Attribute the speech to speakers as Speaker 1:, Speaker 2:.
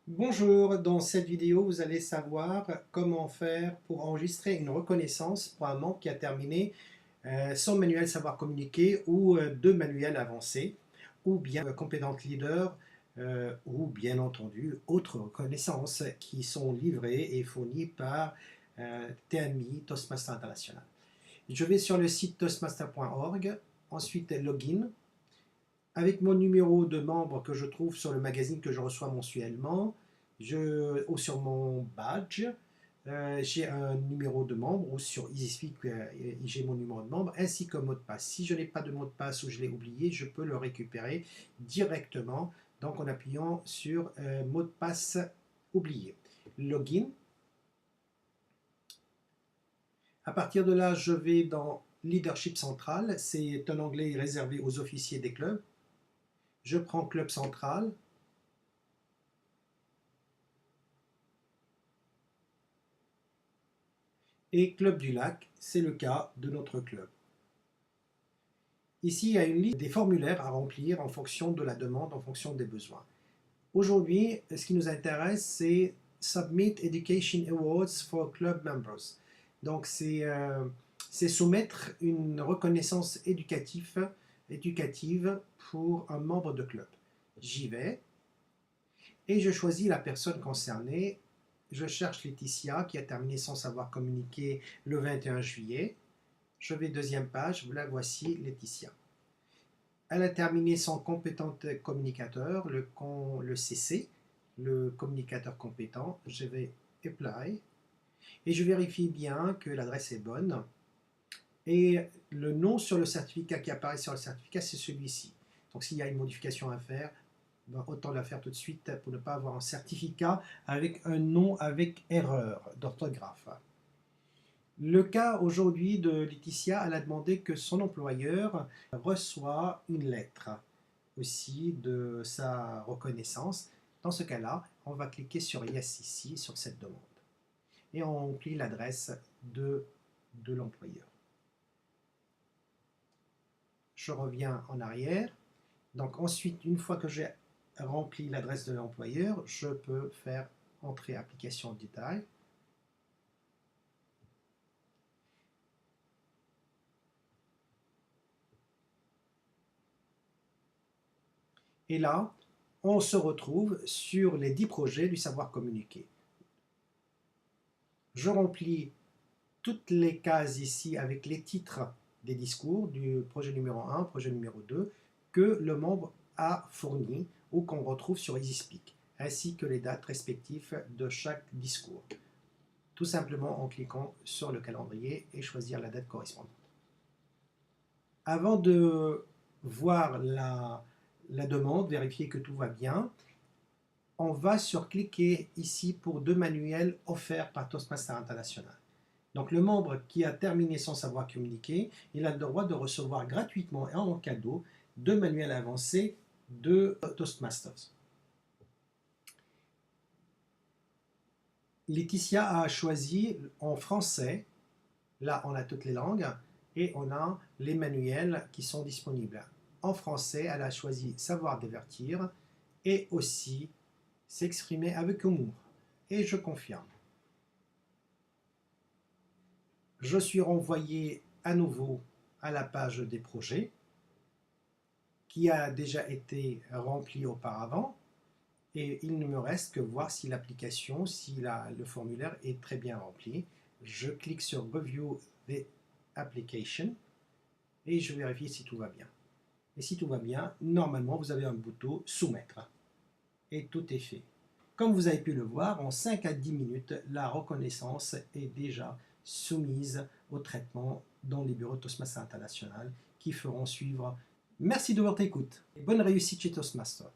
Speaker 1: Bonjour, dans cette vidéo, vous allez savoir comment faire pour enregistrer une reconnaissance pour un membre qui a terminé son manuel savoir communiquer ou deux manuels avancés, ou bien compétent leader, ou bien entendu autres reconnaissances qui sont livrées et fournies par TMI, Toastmaster International. Je vais sur le site toastmaster.org, ensuite login, avec mon numéro de membre que je trouve sur le magazine que je reçois mensuellement, ou sur mon badge, j'ai un numéro de membre, ou sur EasySpeak, j'ai mon numéro de membre, ainsi qu'un mot de passe. Si je n'ai pas de mot de passe ou je l'ai oublié, je peux le récupérer directement, donc en appuyant sur mot de passe oublié. Login. À partir de là, je vais dans Leadership Central, c'est un onglet réservé aux officiers des clubs. Je prends Club Central. Et Club du Lac, c'est le cas de notre club. Ici, il y a une liste des formulaires à remplir en fonction de la demande, en fonction des besoins. Aujourd'hui, ce qui nous intéresse, c'est Submit Education Awards for Club Members. Donc, c'est soumettre une reconnaissance éducative pour un membre de club. J'y vais et je choisis la personne concernée. Je cherche Laetitia qui a terminé son savoir communiquer le 21 juillet. Je vais deuxième page, la voici Laetitia. Elle a terminé son compétent communicateur, le CC, le communicateur compétent. Je vais Apply et je vérifie bien que l'adresse est bonne. Et le nom sur le certificat qui apparaît sur le certificat, c'est celui-ci. Donc s'il y a une modification à faire, ben, autant la faire tout de suite pour ne pas avoir un certificat avec un nom avec erreur d'orthographe. Le cas aujourd'hui de Laetitia, elle a demandé que son employeur reçoit une lettre aussi de sa reconnaissance. Dans ce cas-là, on va cliquer sur Yes ici, sur cette demande. Et on remplit l'adresse de l'employeur. Je reviens en arrière. Donc ensuite, une fois que j'ai rempli l'adresse de l'employeur, je peux faire entrer application de détail. Et là, on se retrouve sur les 10 projets du savoir communiquer. Je remplis toutes les cases ici avec les titres des discours du projet numéro 1, projet numéro 2, que le membre a fourni ou qu'on retrouve sur EasySpeak, ainsi que les dates respectives de chaque discours. Tout simplement en cliquant sur le calendrier et choisir la date correspondante. Avant de voir la demande, vérifier que tout va bien, on va sur cliquer ici pour deux manuels offerts par Toastmaster International. Donc le membre qui a terminé son savoir communiquer, il a le droit de recevoir gratuitement et en cadeau deux manuels avancés de Toastmasters. Laetitia a choisi en français, là on a toutes les langues, et on a les manuels qui sont disponibles. En français, elle a choisi savoir divertir et aussi s'exprimer avec humour. Et je confirme. Je suis renvoyé à nouveau à la page des projets qui a déjà été remplie auparavant et il ne me reste que voir si l'application, si le formulaire est très bien rempli. Je clique sur Review the Application et je vérifie si tout va bien. Et si tout va bien, normalement vous avez un bouton Soumettre et tout est fait. Comme vous avez pu le voir, en 5 à 10 minutes, la reconnaissance est déjà soumise au traitement dans les bureaux de Toastmaster International qui feront suivre. Merci de votre écoute et bonne réussite chez Toastmaster.